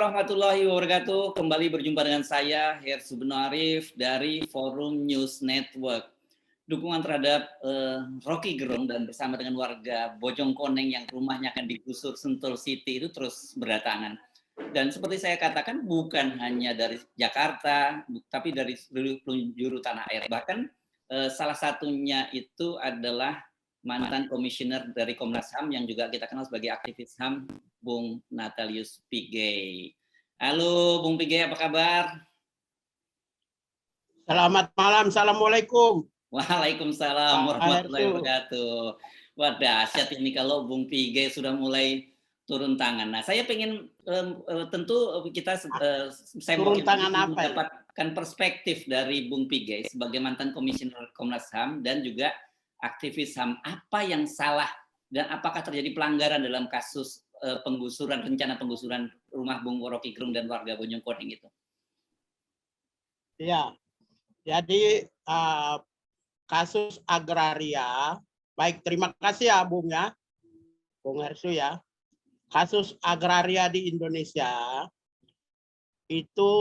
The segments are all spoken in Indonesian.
warahmatullahi wabarakatuh. Kembali berjumpa dengan saya, Hersu Arif dari Forum News Network. Dukungan terhadap Rocky Gerung dan bersama dengan warga Bojongkoneng yang rumahnya akan digusur Sentul City itu terus berdatangan. Dan seperti saya katakan, bukan hanya dari Jakarta, tapi dari seluruh penjuru tanah air. Bahkan salah satunya itu adalah mantan komisioner dari Komnas HAM yang juga kita kenal sebagai aktivis HAM, Bung Natalius Pigai. Halo Bung Pigai, apa kabar? Selamat malam, Assalamualaikum. Waalaikumsalam warahmatullahi wabarakatuh. Wah, dahsyat ini kalau Bung Pigai sudah mulai turun tangan. Nah, saya pengen tentu kita saya mau mendapatkan perspektif dari Bung Pigai sebagai mantan komisioner Komnas HAM dan juga aktivis HAM. Apa yang salah dan apakah terjadi pelanggaran dalam kasus rencana penggusuran rumah Bung Rocky Gerung dan warga Bojongkoneng itu? Ya, jadi kasus agraria, baik, terima kasih ya Bung ya, Bung Hersu ya. Kasus agraria di Indonesia itu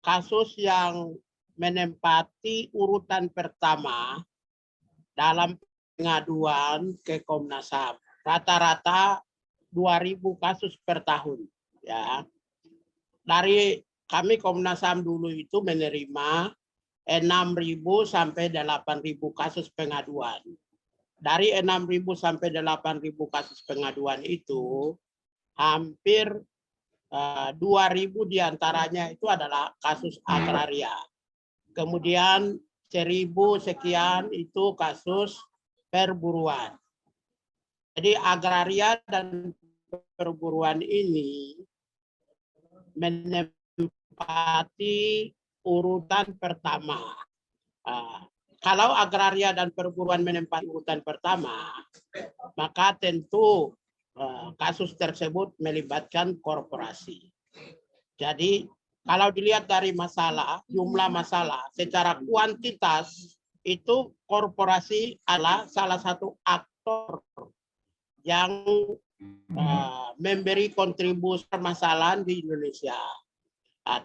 kasus yang menempati urutan pertama dalam pengaduan ke Komnas HAM. Rata-rata 2.000 kasus per tahun. Ya. Dari kami Komnas HAM dulu itu menerima 6.000 sampai 8.000 kasus pengaduan. Dari 6.000 sampai 8.000 kasus pengaduan itu, hampir 2.000 diantaranya itu adalah kasus agraria. Kemudian 1.000 sekian itu kasus perburuan. Jadi agraria dan perburuan ini menempati urutan pertama. Kalau agraria dan perburuan menempati urutan pertama, maka tentu kasus tersebut melibatkan korporasi. Jadi kalau dilihat dari masalah, jumlah masalah, secara kuantitas itu korporasi adalah salah satu aktor yang memberi kontribusi permasalahan di Indonesia,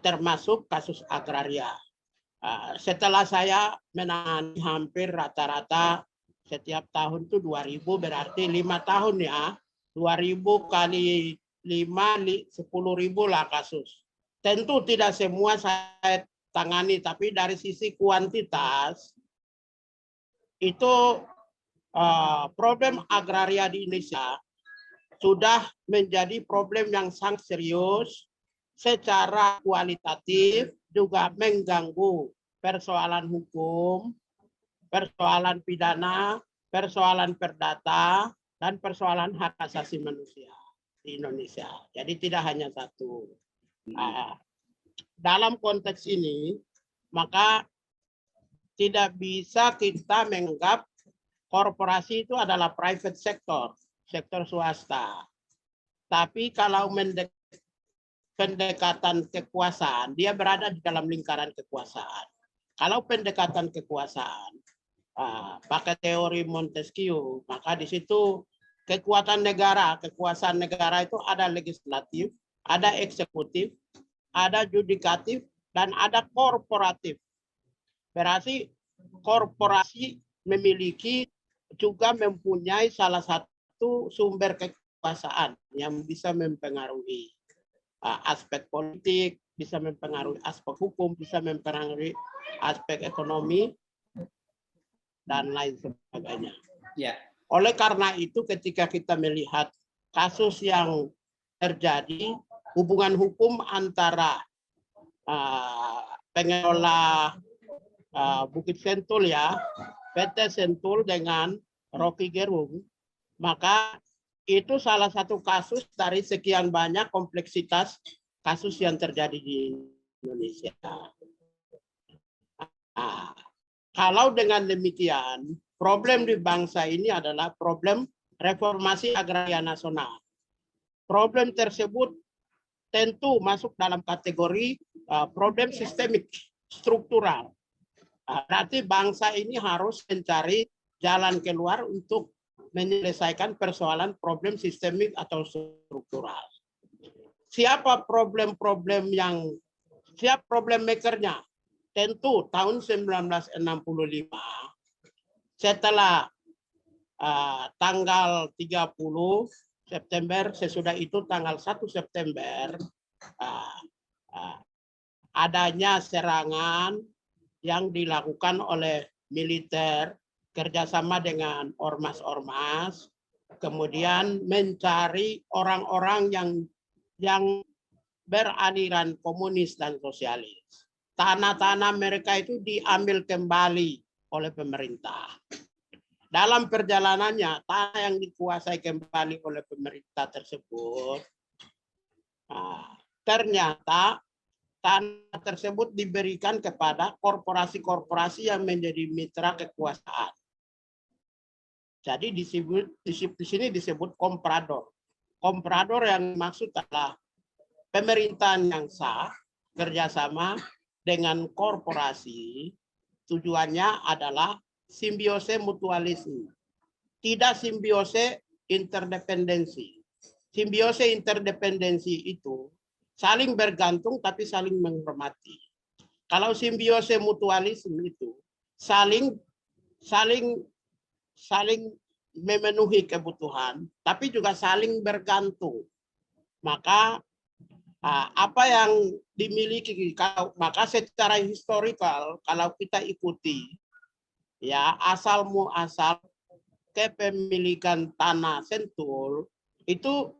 termasuk kasus agraria. Setelah saya menangani hampir rata-rata setiap tahun itu 2.000, berarti 5 tahun ya, 2.000 kali 5, 10.000 lah kasus. Tentu tidak semua saya tangani, tapi dari sisi kuantitas itu problem agraria di Indonesia sudah menjadi problem yang sangat serius secara kualitatif, juga mengganggu persoalan hukum, persoalan pidana, persoalan perdata, dan persoalan hak asasi manusia di Indonesia. Jadi tidak hanya satu. Dalam konteks ini, maka tidak bisa kita menganggap korporasi itu adalah private sector, sektor swasta. Tapi kalau pendekatan kekuasaan, dia berada di dalam lingkaran kekuasaan. Kalau pendekatan kekuasaan, pakai teori Montesquieu, maka di situ kekuatan negara, kekuasaan negara itu ada legislatif, ada eksekutif, ada yudikatif, dan ada korporatif. Berarti korporasi memiliki juga mempunyai salah satu sumber kekuasaan yang bisa mempengaruhi aspek politik, bisa mempengaruhi aspek hukum, bisa mempengaruhi aspek ekonomi, dan lain sebagainya. Ya. Oleh karena itu ketika kita melihat kasus yang terjadi, hubungan hukum antara pengelola Bukit Sentul ya, PT Sentul dengan Rocky Gerung, maka itu salah satu kasus dari sekian banyak kompleksitas kasus yang terjadi di Indonesia. Kalau dengan demikian, problem di bangsa ini adalah problem reformasi agraria nasional. Problem tersebut tentu masuk dalam kategori problem sistemik, struktural. Berarti bangsa ini harus mencari jalan keluar untuk menyelesaikan persoalan problem sistemik atau struktural. siapa problem makernya? Tentu tahun 1965 setelah tanggal 30 September, sesudah itu tanggal 1 September adanya serangan yang dilakukan oleh militer kerjasama dengan ormas-ormas, kemudian mencari orang-orang yang beraliran komunis dan sosialis. Tanah-tanah mereka itu diambil kembali oleh pemerintah. Dalam perjalanannya, tanah yang dikuasai kembali oleh pemerintah tersebut, ternyata tanah tersebut diberikan kepada korporasi-korporasi yang menjadi mitra kekuasaan. Jadi di sini disebut komprador. Komprador yang maksud adalah pemerintahan yang sah, kerjasama dengan korporasi, tujuannya adalah simbiose mutualisme. Tidak simbiose interdependensi. Simbiose interdependensi itu saling bergantung tapi saling menghormati. Kalau simbiose mutualisme itu saling memenuhi kebutuhan, tapi juga saling bergantung. Maka apa yang dimiliki, maka secara historikal kalau kita ikuti, ya asal muasal kepemilikan tanah Sentul itu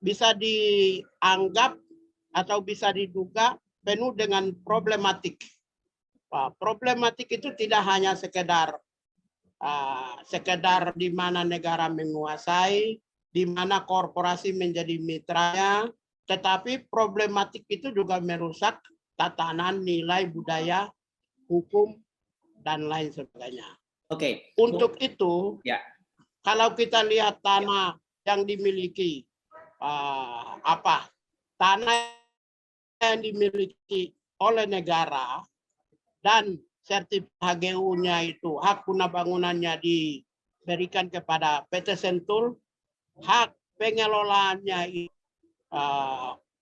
bisa dianggap atau bisa diduga penuh dengan problematik. Problematik itu tidak hanya sekedar di mana negara menguasai, di mana korporasi menjadi mitranya, tetapi problematik itu juga merusak tatanan nilai budaya, hukum, dan lain sebagainya. Oke. Untuk itu, ya, kalau kita lihat tanah yang dimiliki, tanah yang dimiliki oleh negara dan sertifikat HGU-nya itu, hak guna bangunannya diberikan kepada PT Sentul, hak pengelolaannya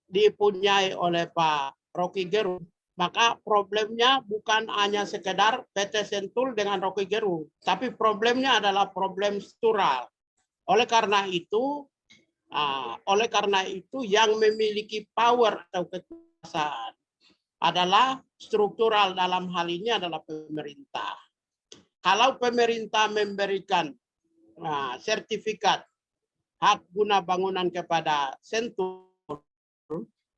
dipunyai oleh Pak Rocky Gerung, maka problemnya bukan hanya sekedar PT Sentul dengan Rocky Gerung, tapi problemnya adalah problem struktural. Oleh karena itu yang memiliki power atau kekuasaan adalah struktural, dalam hal ini adalah pemerintah. Kalau pemerintah memberikan sertifikat hak guna bangunan kepada Sentul,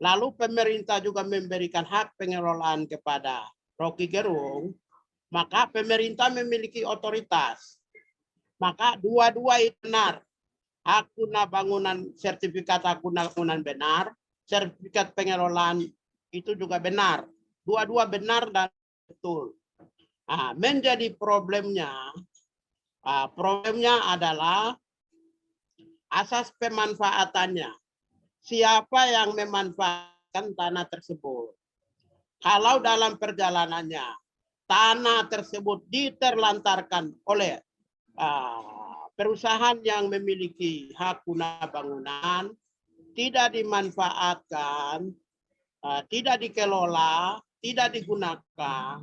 lalu pemerintah juga memberikan hak pengelolaan kepada Rocky Gerung, maka pemerintah memiliki otoritas. Maka dua-dua itu benar. Hak guna bangunan, sertifikat hak guna bangunan benar, sertifikat pengelolaan itu juga benar. Dua-dua benar dan betul. Menjadi problemnya adalah asas pemanfaatannya. Siapa yang memanfaatkan tanah tersebut? Kalau dalam perjalanannya tanah tersebut diterlantarkan oleh perusahaan yang memiliki hak guna bangunan, tidak dimanfaatkan, tidak dikelola, tidak digunakan,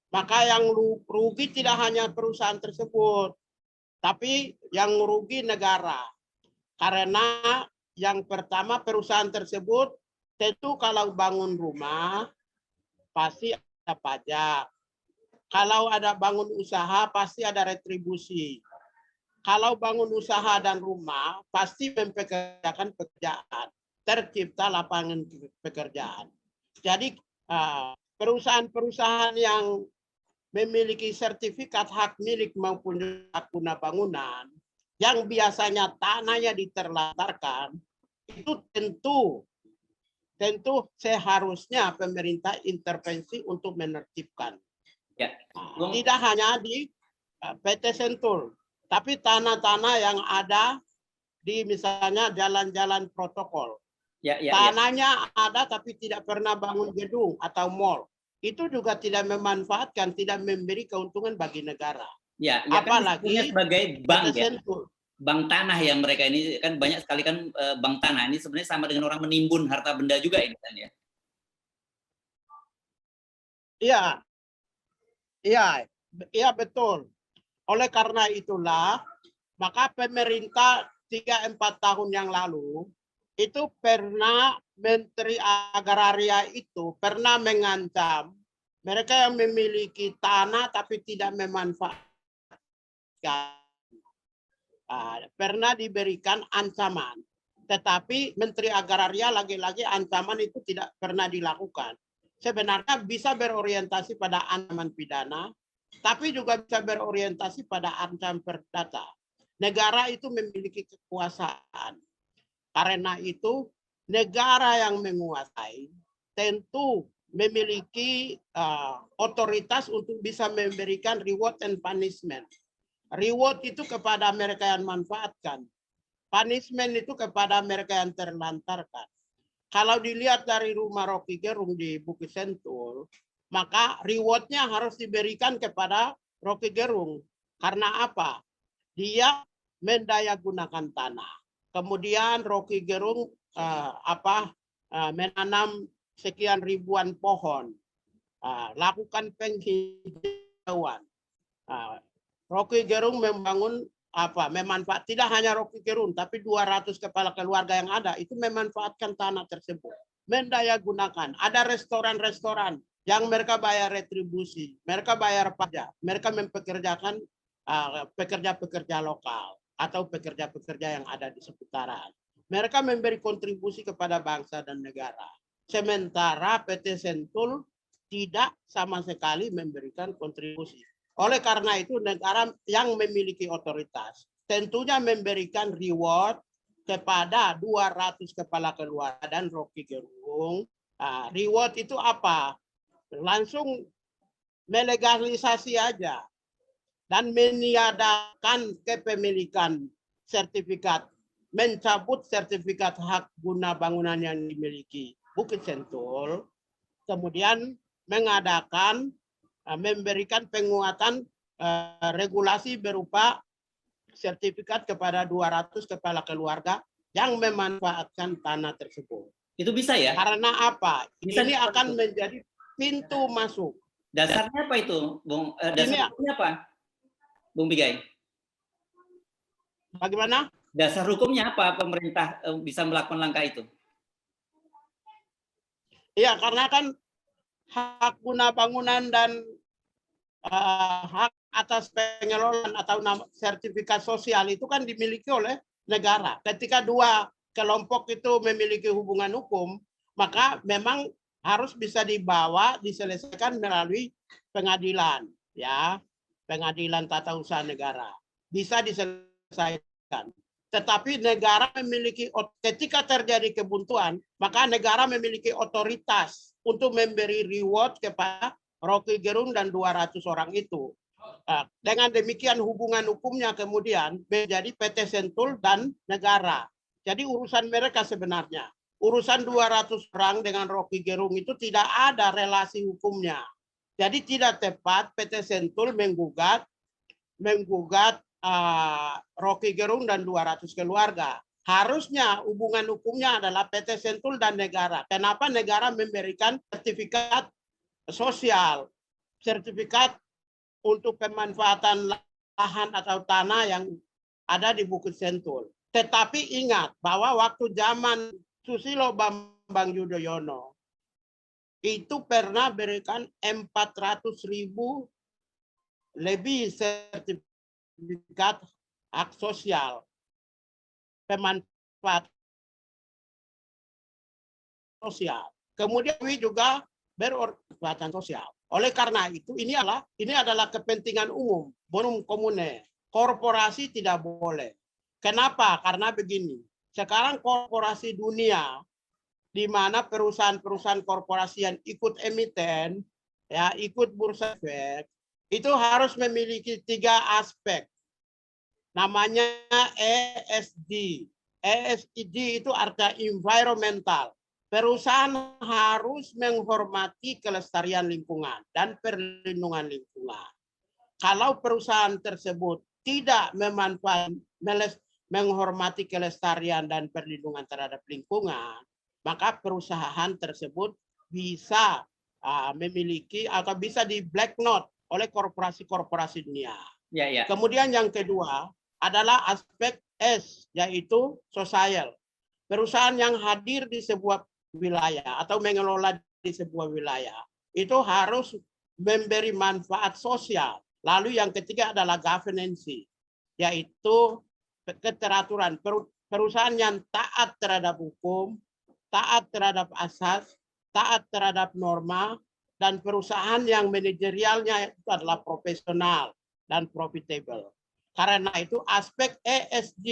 maka yang rugi tidak hanya perusahaan tersebut, tapi yang rugi negara. Karena yang pertama, perusahaan tersebut tentu kalau bangun rumah pasti ada pajak. Kalau ada bangun usaha pasti ada retribusi. Kalau bangun usaha dan rumah pasti mempekerjakan pekerjaan. Tercipta lapangan pekerjaan. Jadi perusahaan-perusahaan yang memiliki sertifikat hak milik maupun hak guna bangunan yang biasanya tanahnya diterlantarkan, itu tentu seharusnya pemerintah intervensi untuk menertibkan. Ya. Tidak hanya di PT Sentul, tapi tanah-tanah yang ada di misalnya jalan-jalan protokol. Tanahnya ada tapi tidak pernah bangun gedung atau mall. Itu juga tidak memanfaatkan, tidak memberi keuntungan bagi negara. Ya, apalagi kan sebagai bank ya. bank tanah yang mereka ini kan banyak sekali kan bank tanah ini sebenarnya sama dengan orang menimbun harta benda juga ini kan ya. Iya, iya, iya betul. Oleh karena itulah, maka pemerintah 3-4 tahun yang lalu itu pernah Menteri Agraria itu pernah mengancam mereka yang memiliki tanah tapi tidak memanfaatkan. Pernah diberikan ancaman. Tetapi Menteri Agraria lagi-lagi ancaman itu tidak pernah dilakukan. Sebenarnya bisa berorientasi pada ancaman pidana, tapi juga bisa berorientasi pada ancaman perdata. Negara itu memiliki kekuasaan. Karena itu negara yang menguasai tentu memiliki otoritas untuk bisa memberikan reward and punishment. Reward itu kepada mereka yang manfaatkan. Punishment itu kepada mereka yang terlantarkan. Kalau dilihat dari rumah Rocky Gerung di Bukit Sentul, maka rewardnya harus diberikan kepada Rocky Gerung. Karena apa? Dia mendayagunakan tanah. Kemudian Rocky Gerung menanam sekian ribuan pohon, lakukan penghijauan. Rocky Gerung membangun memanfaat tidak hanya Rocky Gerung tapi 200 kepala keluarga yang ada itu memanfaatkan tanah tersebut, mendayagunakan. Ada restoran-restoran yang mereka bayar retribusi, mereka bayar pajak, mereka mempekerjakan pekerja-pekerja lokal atau pekerja-pekerja yang ada di seputaran. Mereka memberi kontribusi kepada bangsa dan negara. Sementara PT Sentul tidak sama sekali memberikan kontribusi. Oleh karena itu negara yang memiliki otoritas tentunya memberikan reward kepada 200 kepala keluarga dan Rocky Gerung. Reward itu apa? Langsung melegalisasi aja dan meniadakan kepemilikan sertifikat, mencabut sertifikat hak guna bangunan yang dimiliki Bukit Sentul, kemudian mengadakan memberikan penguatan regulasi berupa sertifikat kepada 200 kepala keluarga yang memanfaatkan tanah tersebut. Itu bisa ya? Karena apa? Bisa ini akan menjadi pintu masuk. Dasarnya apa itu, Bung? Dasarnya apa, Bung Bigai? Bagaimana? Dasar hukumnya apa pemerintah bisa melakukan langkah itu? Iya, karena kan hak guna bangunan dan hak atas pengelolaan atau sertifikat sosial itu kan dimiliki oleh negara. Ketika dua kelompok itu memiliki hubungan hukum, maka memang harus bisa dibawa diselesaikan melalui pengadilan, ya, pengadilan tata usaha negara. Bisa diselesaikan. Tetapi negara memiliki, ketika terjadi kebuntuan, maka negara memiliki otoritas untuk memberi reward kepada Rocky Gerung dan 200 orang itu. Dengan demikian hubungan hukumnya kemudian menjadi PT Sentul dan negara. Jadi urusan mereka sebenarnya. Urusan 200 orang dengan Rocky Gerung itu tidak ada relasi hukumnya. Jadi tidak tepat PT Sentul menggugat Rocky Gerung dan 200 keluarga. Harusnya hubungan hukumnya adalah PT Sentul dan negara. Kenapa negara memberikan sertifikat sosial, sertifikat untuk pemanfaatan lahan atau tanah yang ada di Bukit Sentul. Tetapi ingat bahwa waktu zaman Susilo Bambang Yudhoyono itu pernah berikan 400.000 lebih sertifikat hak sosial, pemanfaatan sosial. Kemudian juga bermanfaatan sosial. Oleh karena itu ini adalah kepentingan umum, bonum commune. Korporasi tidak boleh. Kenapa? Karena begini. Sekarang korporasi dunia di mana perusahaan-perusahaan korporasi yang ikut emiten, ya, ikut bursa efek, itu harus memiliki 3 aspek. Namanya ESG. ESG itu artinya environmental. Perusahaan harus menghormati kelestarian lingkungan dan perlindungan lingkungan. Kalau perusahaan tersebut tidak menghormati kelestarian dan perlindungan terhadap lingkungan, maka perusahaan tersebut bisa memiliki atau bisa di black note oleh korporasi-korporasi dunia. Ya, ya. Kemudian yang kedua adalah aspek S, yaitu sosial. Perusahaan yang hadir di sebuah wilayah atau mengelola di sebuah wilayah itu harus memberi manfaat sosial. Lalu yang ketiga adalah governance, yaitu keteraturan. Perusahaan yang taat terhadap hukum, taat terhadap asas, taat terhadap norma, dan perusahaan yang manajerialnya itu adalah profesional dan profitable. Karena itu aspek ESG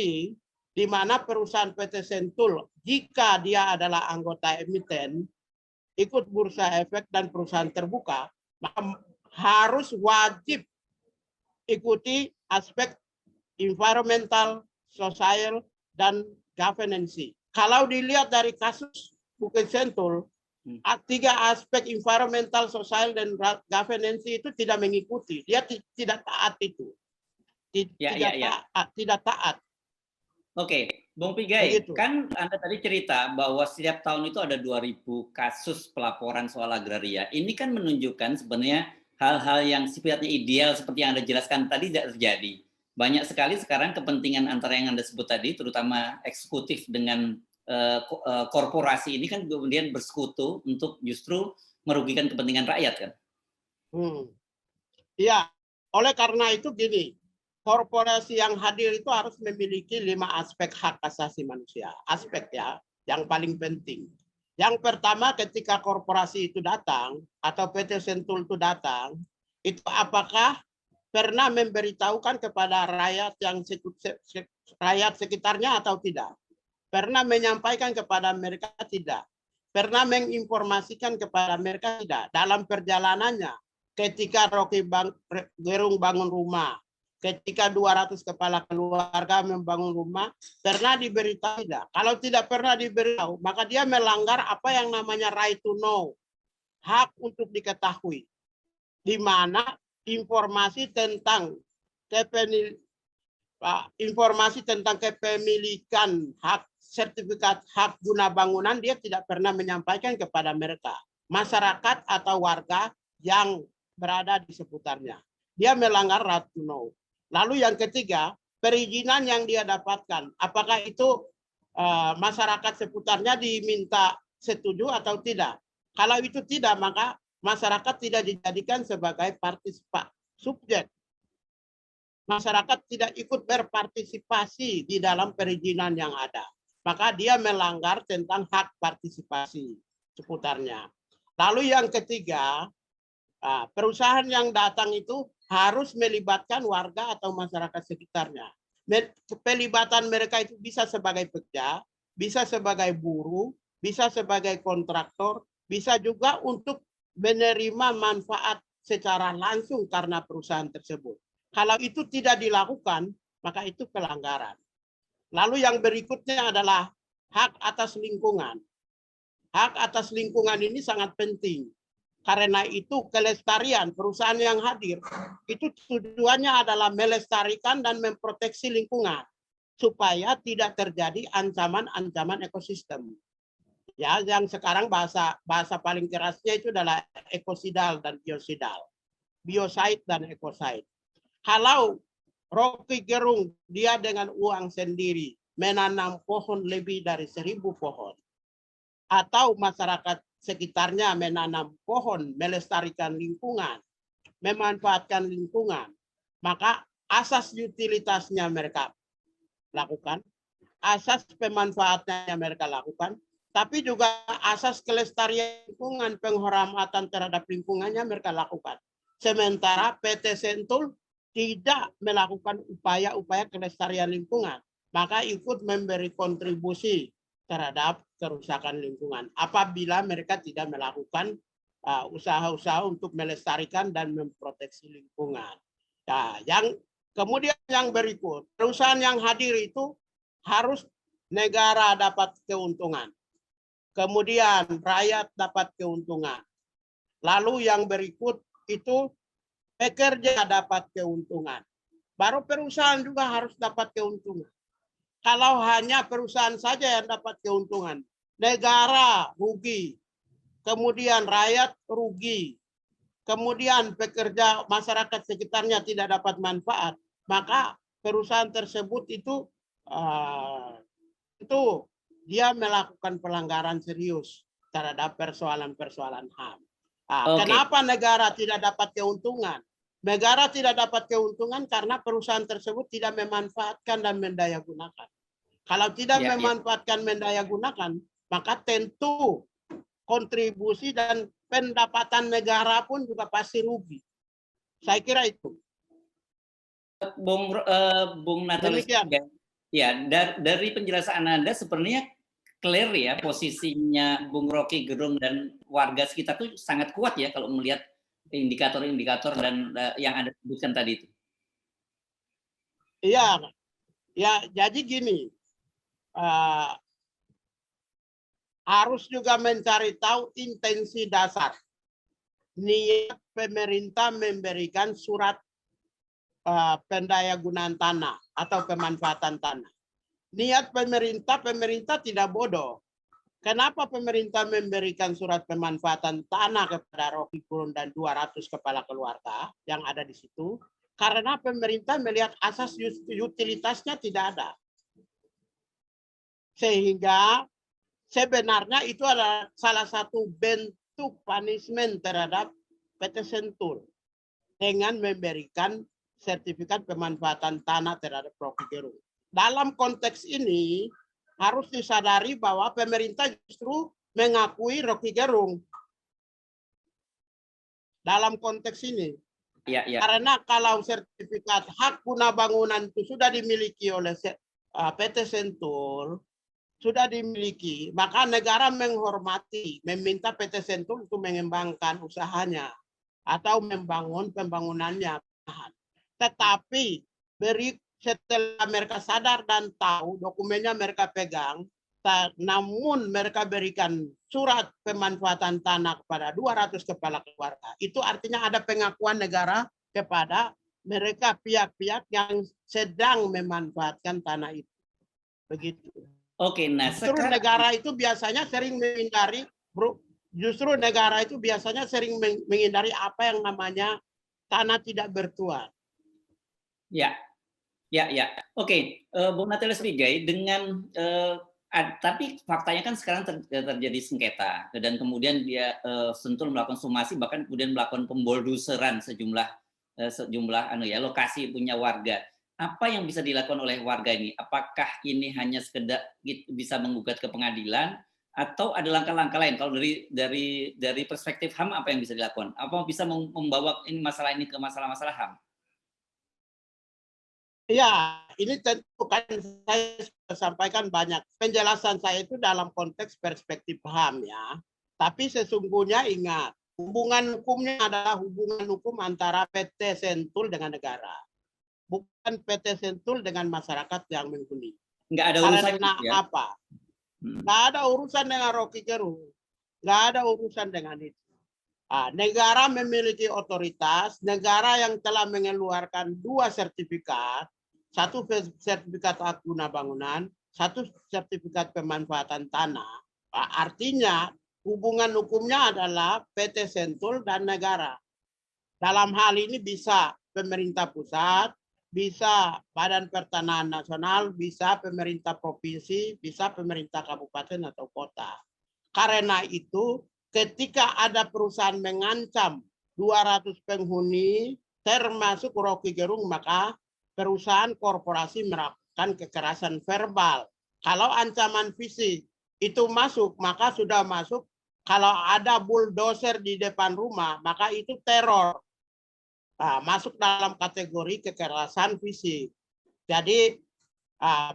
di mana perusahaan PT Sentul jika dia adalah anggota emiten, ikut bursa efek dan perusahaan terbuka, maka harus wajib ikuti aspek environmental, sosial, dan governance. Kalau dilihat dari kasus Bukit Sentul, tiga aspek environmental, sosial, dan governance itu tidak mengikuti. Dia tidak taat itu. Tidak taat. Oke, Bung Pigai, begitu. Kan Anda tadi cerita bahwa setiap tahun itu ada 2.000 kasus pelaporan soal agraria. Ini kan menunjukkan sebenarnya hal-hal yang sifatnya ideal seperti yang Anda jelaskan tadi tidak terjadi. Banyak sekali sekarang kepentingan antara yang Anda sebut tadi, terutama eksekutif dengan korporasi ini kan kemudian bersekutu untuk justru merugikan kepentingan rakyat kan? Iya, oleh karena itu gini, korporasi yang hadir itu harus memiliki 5 aspek hak asasi manusia. Aspek ya, yang paling penting. Yang pertama ketika korporasi itu datang atau PT Sentul itu datang, itu apakah pernah memberitahukan kepada rakyat yang rakyat sekitarnya atau tidak? Pernah menyampaikan kepada mereka tidak? Pernah menginformasikan kepada mereka tidak? Dalam perjalanannya, ketika Rocky Gerung bangun rumah, ketika 200 kepala keluarga membangun rumah, pernah diberitahu tidak? Kalau tidak pernah diberitahu, maka dia melanggar apa yang namanya right to know, hak untuk diketahui, di mana informasi tentang kepemilikan hak sertifikat hak guna bangunan dia tidak pernah menyampaikan kepada mereka, masyarakat atau warga yang berada di seputarnya. Dia melanggar right to know. Lalu yang ketiga, perizinan yang dia dapatkan, apakah itu masyarakat seputarnya diminta setuju atau tidak? Kalau itu tidak, maka masyarakat tidak dijadikan sebagai subjek. Masyarakat tidak ikut berpartisipasi di dalam perizinan yang ada. Maka dia melanggar tentang hak partisipasi seputarnya. Lalu yang ketiga, perusahaan yang datang itu harus melibatkan warga atau masyarakat sekitarnya. Pelibatan mereka itu bisa sebagai pekerja, bisa sebagai buruh, bisa sebagai kontraktor, bisa juga untuk menerima manfaat secara langsung karena perusahaan tersebut. Kalau itu tidak dilakukan, maka itu pelanggaran. Lalu yang berikutnya adalah hak atas lingkungan. Hak atas lingkungan ini sangat penting. Karena itu kelestarian perusahaan yang hadir, itu tujuannya adalah melestarikan dan memproteksi lingkungan. Supaya tidak terjadi ancaman-ancaman ekosistem. Ya, yang sekarang bahasa paling kerasnya itu adalah ekosidal dan biosidal. Bioside dan ekoside. Kalau Rocky Gerung dia dengan uang sendiri menanam pohon lebih dari 1.000 pohon, atau masyarakat sekitarnya menanam pohon, melestarikan lingkungan, memanfaatkan lingkungan, maka asas utilitasnya mereka lakukan, asas pemanfaatannya mereka lakukan, tapi juga asas kelestarian lingkungan, penghormatan terhadap lingkungannya mereka lakukan. Sementara PT Sentul tidak melakukan upaya-upaya kelestarian lingkungan, maka ikut memberi kontribusi terhadap kerusakan lingkungan apabila mereka tidak melakukan usaha-usaha untuk melestarikan dan memproteksi lingkungan. Nah, kemudian yang berikut, perusahaan yang hadir itu harus negara dapat keuntungan, kemudian rakyat dapat keuntungan. Lalu yang berikut itu pekerja dapat keuntungan. Baru perusahaan juga harus dapat keuntungan. kalau hanya perusahaan saja yang dapat keuntungan, negara rugi, kemudian rakyat rugi, kemudian pekerja masyarakat sekitarnya tidak dapat manfaat, maka perusahaan tersebut itu dia melakukan pelanggaran serius terhadap persoalan-persoalan HAM. Kenapa negara tidak dapat keuntungan? Negara tidak dapat keuntungan karena perusahaan tersebut tidak memanfaatkan dan mendaya gunakan. Kalau tidak memanfaatkan mendaya gunakan, maka tentu kontribusi dan pendapatan negara pun juga pasti rugi. Saya kira itu. Bung Natalis, ya dari penjelasan Anda sebenarnya clear ya posisinya Bung Rocky Gerung dan warga sekitar itu sangat kuat ya kalau melihat indikator-indikator dan yang Anda sebutkan tadi itu. Iya, ya jadi gini, harus juga mencari tahu intensi dasar niat pemerintah memberikan surat pendayagunaan tanah atau pemanfaatan tanah. Niat pemerintah tidak bodoh. Kenapa pemerintah memberikan surat pemanfaatan tanah kepada Rocky Gerung dan 200 kepala keluarga yang ada di situ? Karena pemerintah melihat asas utilitasnya tidak ada. Sehingga sebenarnya itu adalah salah satu bentuk punishment terhadap PT Sentul dengan memberikan sertifikat pemanfaatan tanah terhadap Rocky Gerung. Dalam konteks ini harus disadari bahwa pemerintah justru mengakui Rocky Gerung dalam konteks ini. Karena kalau sertifikat hak guna bangunan itu sudah dimiliki oleh PT Sentul, sudah dimiliki, maka negara menghormati, meminta PT Sentul untuk mengembangkan usahanya atau membangun pembangunannya. Tetapi setelah mereka sadar dan tahu, dokumennya mereka pegang, namun mereka berikan surat pemanfaatan tanah kepada 200 kepala keluarga. Itu artinya ada pengakuan negara kepada mereka pihak-pihak yang sedang memanfaatkan tanah itu. Begitu. Oke, nah justru negara itu biasanya sering menghindari, apa yang namanya tanah tidak bertuan. Ya. Oke, Bung Natalis Pigai, dengan tapi faktanya kan sekarang terjadi sengketa dan kemudian dia Sentul melakukan somasi, bahkan kemudian melakukan pembolduseran sejumlah lokasi punya warga. Apa yang bisa dilakukan oleh warga ini? Apakah ini hanya sekedar bisa menggugat ke pengadilan atau ada langkah-langkah lain? Kalau dari perspektif HAM apa yang bisa dilakukan? Apa bisa membawa masalah ini ke masalah-masalah HAM? Ya, ini tentu kan saya sampaikan banyak. Penjelasan saya itu dalam konteks perspektif HAM ya. Tapi sesungguhnya ingat, hubungan hukumnya adalah hubungan hukum antara PT Sentul dengan negara. Bukan PT Sentul dengan masyarakat yang menghuni. Nggak ada urusan karena ya? Apa? Nggak ada urusan dengan Rocky Gerung. Nggak ada urusan dengan itu. Negara memiliki otoritas, negara yang telah mengeluarkan 2 sertifikat, satu sertifikat hak guna bangunan, satu sertifikat pemanfaatan tanah. Artinya hubungan hukumnya adalah PT Sentul dan negara. Dalam hal ini bisa pemerintah pusat, bisa Badan Pertanahan Nasional, bisa pemerintah provinsi, bisa pemerintah kabupaten atau kota. Karena itu ketika ada perusahaan mengancam 200 penghuni termasuk Rocky Gerung, maka perusahaan korporasi melakukan kekerasan verbal. Kalau ancaman fisik itu masuk, maka sudah masuk. Kalau ada bulldozer di depan rumah, maka itu teror. Masuk dalam kategori kekerasan fisik. Jadi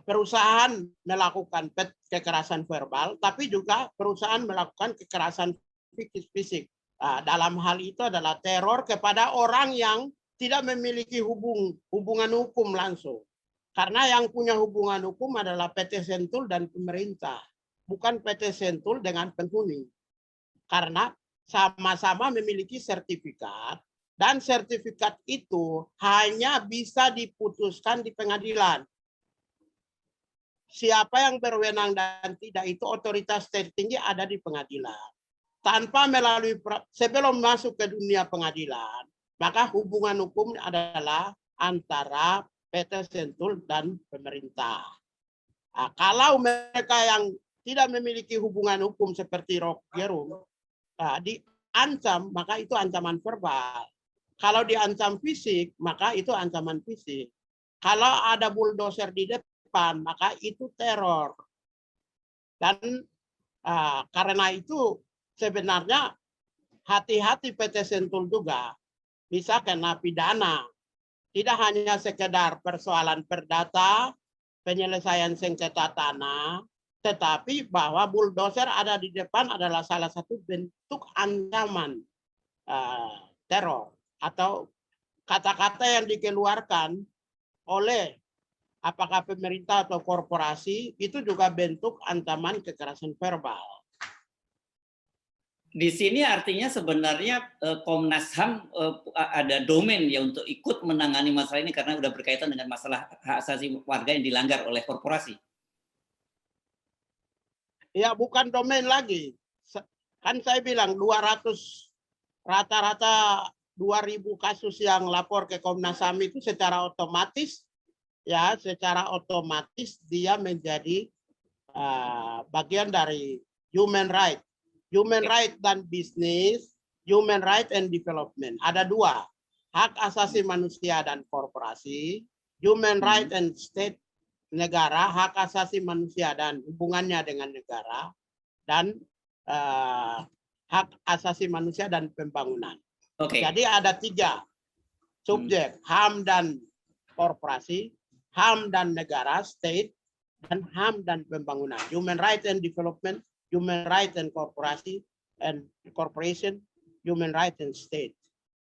perusahaan melakukan kekerasan verbal, tapi juga perusahaan melakukan kekerasan fisik. Dalam hal itu adalah teror kepada orang yang tidak memiliki hubungan hukum langsung. Karena yang punya hubungan hukum adalah PT Sentul dan pemerintah, bukan PT Sentul dengan penghuni. Karena sama-sama memiliki sertifikat, dan sertifikat itu hanya bisa diputuskan di pengadilan. siapa yang berwenang dan tidak itu otoritas tertinggi ada di pengadilan. Tanpa melalui sebelum masuk ke dunia pengadilan, maka hubungan hukum adalah antara PT Sentul dan pemerintah. Nah, kalau mereka yang tidak memiliki hubungan hukum seperti Rocky Gerung diancam, maka itu ancaman verbal. Kalau diancam fisik, maka itu ancaman fisik. Kalau ada bulldozer di depan, maka itu teror. Dan karena itu sebenarnya hati-hati PT Sentul juga bisa kena pidana. Tidak hanya sekedar persoalan perdata, penyelesaian sengketa tanah, tetapi bahwa bulldozer ada di depan adalah salah satu bentuk ancaman teror atau kata-kata yang dikeluarkan oleh apakah pemerintah atau korporasi itu juga bentuk ancaman kekerasan verbal. Di sini artinya sebenarnya Komnas HAM ada domain ya untuk ikut menangani masalah ini karena sudah berkaitan dengan masalah hak asasi warga yang dilanggar oleh korporasi. Ya bukan domain lagi. Kan saya bilang 200 rata-rata 2.000 kasus yang lapor ke Komnas HAM itu secara otomatis dia menjadi bagian dari human right. Human right dan bisnis, human right and development. Ada dua, hak asasi manusia dan korporasi, human right and state negara, hak asasi manusia dan hubungannya dengan negara, dan hak asasi manusia dan pembangunan. Jadi ada 3 subjek, HAM dan korporasi, HAM dan negara, state, dan HAM dan pembangunan. Human right and development, human right and corporation, human right and state.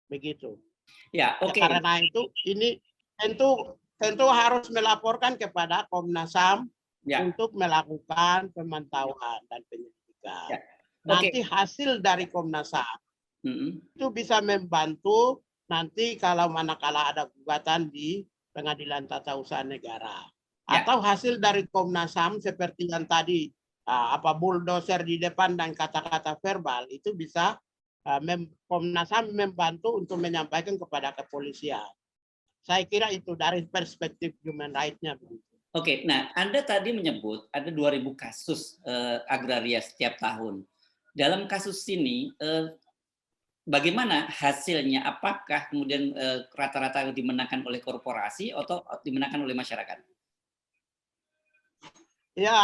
Begitu. Ya, oke. Karena itu ini tentu harus melaporkan kepada Komnas HAM untuk melakukan pemantauan dan penyelidikan. Nanti hasil dari Komnas HAM itu bisa membantu nanti kalau manakala ada gugatan di Pengadilan Tata Usaha Negara. Atau hasil dari Komnas HAM seperti yang tadi bulldozer di depan dan kata-kata verbal itu bisa Komnas HAM membantu untuk menyampaikan kepada kepolisian. Saya kira itu dari perspektif human right-nya. Oke, nah Anda tadi menyebut ada 2.000 kasus agraria setiap tahun. Dalam kasus ini, bagaimana hasilnya? Apakah kemudian rata-rata dimenangkan oleh korporasi atau dimenangkan oleh masyarakat? Ya,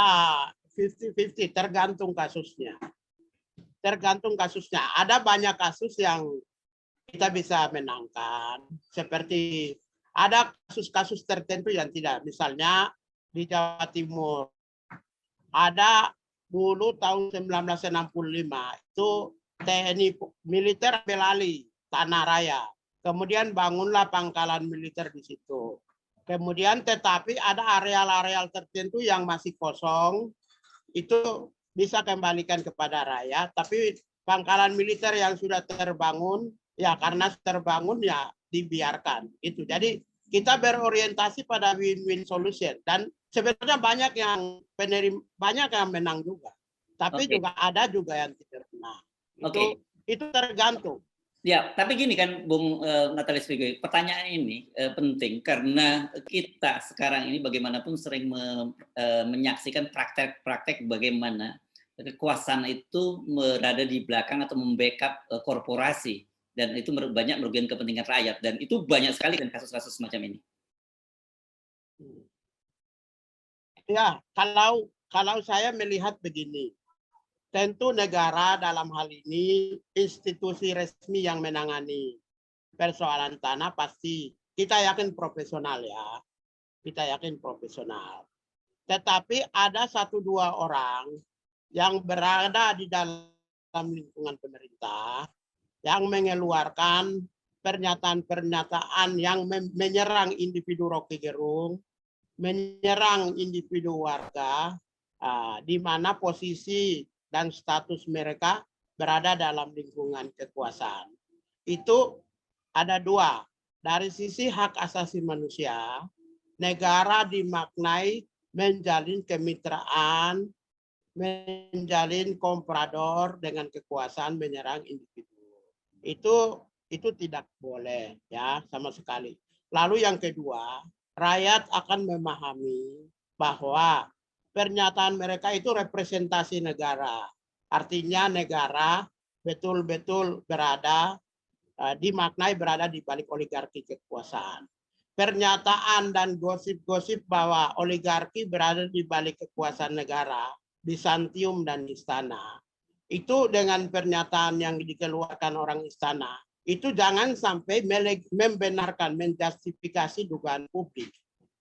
50-50, tergantung kasusnya. Tergantung kasusnya. Ada banyak kasus yang kita bisa menangkan. Seperti ada kasus-kasus tertentu yang tidak. Misalnya di Jawa Timur. Ada dulu tahun 1965 itu TNI militer Belali, Tanah Raya. Kemudian bangunlah pangkalan militer di situ. Kemudian tetapi ada areal-areal tertentu yang masih kosong, itu bisa kembalikan kepada rakyat, tapi pangkalan militer yang sudah terbangun, ya karena terbangun ya dibiarkan. Itu. Jadi kita berorientasi pada win-win solution dan sebenarnya banyak yang menang juga, tapi juga ada juga yang tidak menang. Itu tergantung. Ya, tapi gini kan, Bung Natalis Vigoy, pertanyaan ini penting karena kita sekarang ini bagaimanapun sering menyaksikan praktek-praktek bagaimana kekuasaan itu berada di belakang atau membackup korporasi dan itu banyak merugikan kepentingan rakyat dan itu banyak sekali kan kasus-kasus semacam ini. Ya, kalau saya melihat begini. Tentu negara dalam hal ini institusi resmi yang menangani persoalan tanah pasti kita yakin profesional ya. Kita yakin profesional. Tetapi ada 1-2 orang yang berada di dalam lingkungan pemerintah yang mengeluarkan pernyataan-pernyataan yang menyerang individu Rocky Gerung, menyerang individu warga, di mana posisi dan status mereka berada dalam lingkungan kekuasaan. Itu ada 2. Dari sisi hak asasi manusia, negara dimaknai menjalin kemitraan, menjalin komprador dengan kekuasaan menyerang individu. Itu tidak boleh ya sama sekali. Lalu yang kedua, rakyat akan memahami bahwa pernyataan mereka itu representasi negara. Artinya negara betul-betul berada dimaknai berada di balik oligarki kekuasaan. Pernyataan dan gosip-gosip bahwa oligarki berada di balik kekuasaan negara, Bizantium dan istana. Itu dengan pernyataan yang dikeluarkan orang istana, itu jangan sampai membenarkan, menjustifikasi dugaan publik.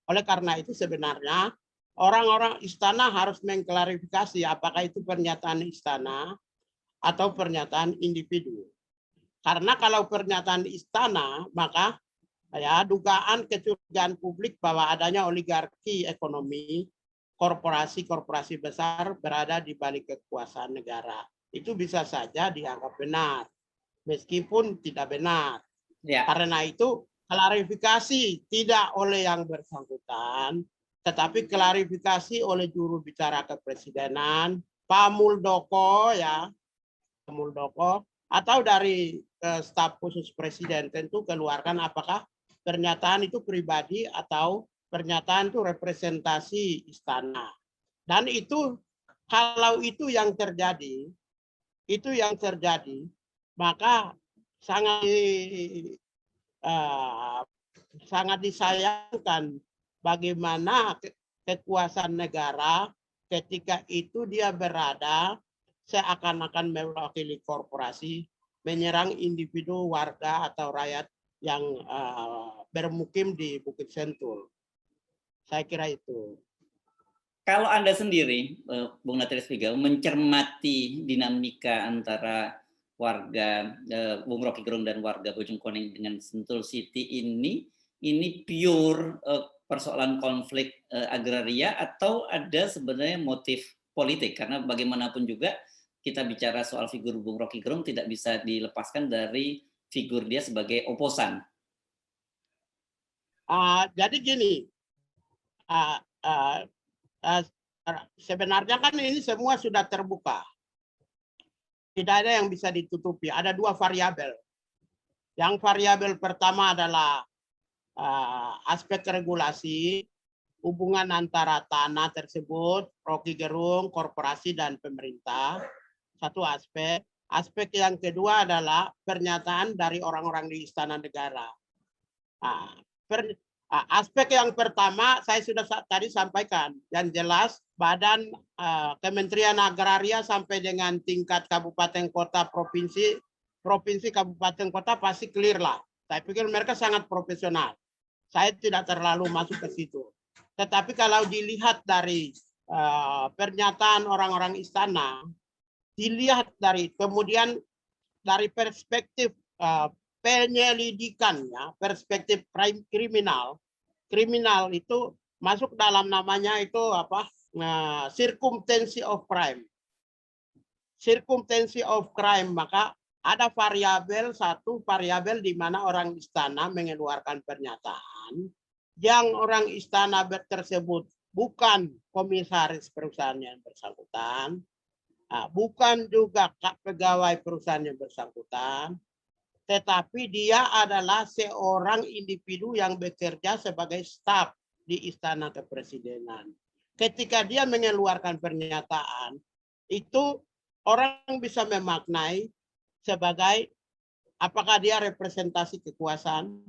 Oleh karena itu sebenarnya orang-orang istana harus mengklarifikasi apakah itu pernyataan istana atau pernyataan individu. Karena kalau pernyataan istana, maka ya dugaan kecurigaan publik bahwa adanya oligarki ekonomi, korporasi-korporasi besar berada di balik kekuasaan negara. Itu bisa saja dianggap benar, meskipun tidak benar. Ya. Karena itu klarifikasi tidak oleh yang bersangkutan, tetapi klarifikasi oleh juru bicara kepresidenan, Pak Muldoko ya, Pak Muldoko, atau dari staf khusus presiden tentu keluarkan apakah pernyataan itu pribadi atau pernyataan itu representasi istana. Dan itu kalau itu yang terjadi, maka sangat disayangkan bagaimana kekuasaan negara ketika itu dia berada seakan-akan mewakili korporasi menyerang individu, warga atau rakyat yang bermukim di Bukit Sentul. Saya kira itu. Kalau Anda sendiri, Bung Natalius Pigai, mencermati dinamika antara warga Bung Rocky Gerung dan warga Bojongkoneng dengan Sentul City ini pure persoalan konflik agraria atau ada sebenarnya motif politik? Karena bagaimanapun juga kita bicara soal figur Bung Rocky Gerung tidak bisa dilepaskan dari figur dia sebagai oposan. Jadi gini, sebenarnya kan ini semua sudah terbuka. Tidak ada yang bisa ditutupi. Ada dua variabel. Yang variabel pertama adalah aspek regulasi, hubungan antara tanah tersebut, Rocky Gerung, korporasi, dan pemerintah. Satu aspek. Aspek yang kedua adalah pernyataan dari orang-orang di Istana Negara. Aspek yang pertama saya sudah tadi sampaikan, yang jelas Badan Kementerian Agraria sampai dengan tingkat kabupaten kota provinsi kabupaten kota pasti clear lah. Saya pikir mereka sangat profesional. Saya tidak terlalu masuk ke situ. Tetapi kalau dilihat dari pernyataan orang-orang istana, dilihat dari kemudian dari perspektif penyelidikan ya, perspektif kriminal itu masuk dalam namanya itu apa? Circumstance of crime. Circumstance of crime, maka ada satu variabel di mana orang istana mengeluarkan pernyataan yang orang istana tersebut bukan komisaris perusahaan yang bersangkutan, bukan juga pegawai perusahaan yang bersangkutan, tetapi dia adalah seorang individu yang bekerja sebagai staf di Istana Kepresidenan. Ketika dia mengeluarkan pernyataan, itu orang bisa memaknai sebagai apakah dia representasi kekuasaan.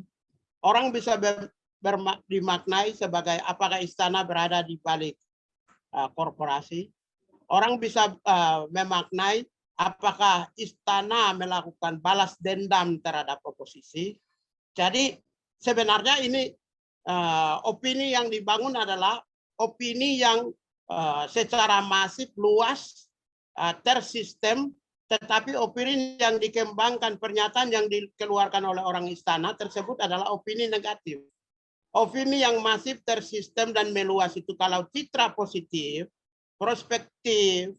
Orang bisa dimaknai sebagai apakah istana berada di balik korporasi. Orang bisa memaknai apakah istana melakukan balas dendam terhadap oposisi. Jadi sebenarnya ini opini yang dibangun adalah opini yang secara masif, luas, tersistem, tetapi opini yang dikembangkan, pernyataan yang dikeluarkan oleh orang istana tersebut adalah opini negatif. Opini yang masif, tersistem, dan meluas itu kalau citra positif, prospektif,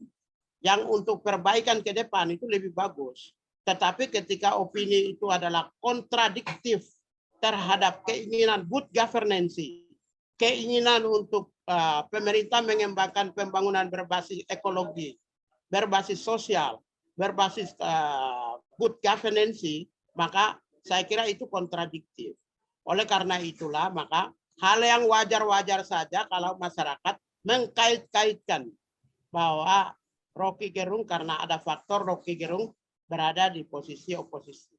yang untuk perbaikan ke depan itu lebih bagus. Tetapi ketika opini itu adalah kontradiktif terhadap keinginan good governance, keinginan untuk pemerintah mengembangkan pembangunan berbasis ekologi, berbasis sosial, berbasis good governance, maka saya kira itu kontradiktif. Oleh karena itulah, maka hal yang wajar-wajar saja kalau masyarakat mengkait-kaitkan bahwa Rocky Gerung, karena ada faktor Rocky Gerung berada di posisi oposisi.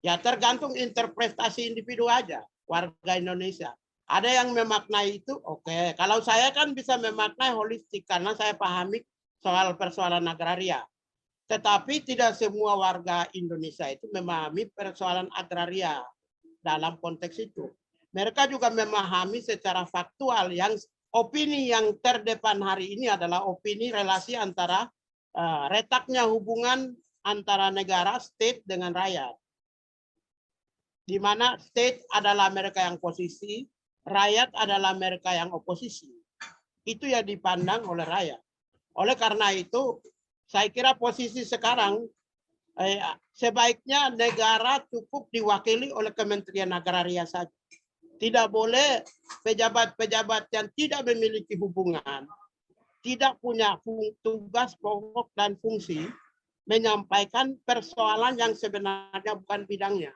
Ya tergantung interpretasi individu aja, warga Indonesia. Ada yang memaknai itu, oke. Kalau saya kan bisa memaknai holistik karena saya pahami soal persoalan agraria. Tetapi tidak semua warga Indonesia itu memahami persoalan agraria dalam konteks itu. Mereka juga memahami secara faktual yang opini yang terdepan hari ini adalah opini relasi antara retaknya hubungan antara negara, state dengan rakyat. Di mana state adalah mereka yang posisi, rakyat adalah mereka yang oposisi. Itu yang dipandang oleh rakyat. Oleh karena itu, saya kira posisi sekarang sebaiknya negara cukup diwakili oleh Kementerian Agraria saja. Tidak boleh pejabat-pejabat yang tidak memiliki hubungan, tidak punya tugas pokok dan fungsi, menyampaikan persoalan yang sebenarnya bukan bidangnya.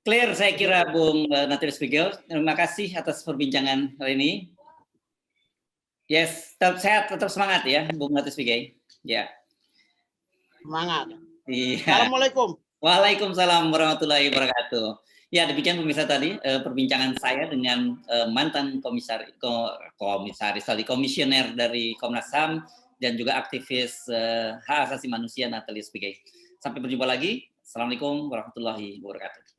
Clear saya kira Bung Natalius Pigel. Terima kasih atas perbincangan hari ini. Yes, tetap sehat, tetap semangat ya Bung Natalius Pigel. Ya. Semangat. Iya. Assalamualaikum. Waalaikumsalam warahmatullahi wabarakatuh. Ya, demikian pemirsa tadi perbincangan saya dengan mantan komisioner dari Komnas HAM dan juga aktivis hak asasi manusia Natalius Pigel. Sampai berjumpa lagi. Assalamualaikum warahmatullahi wabarakatuh.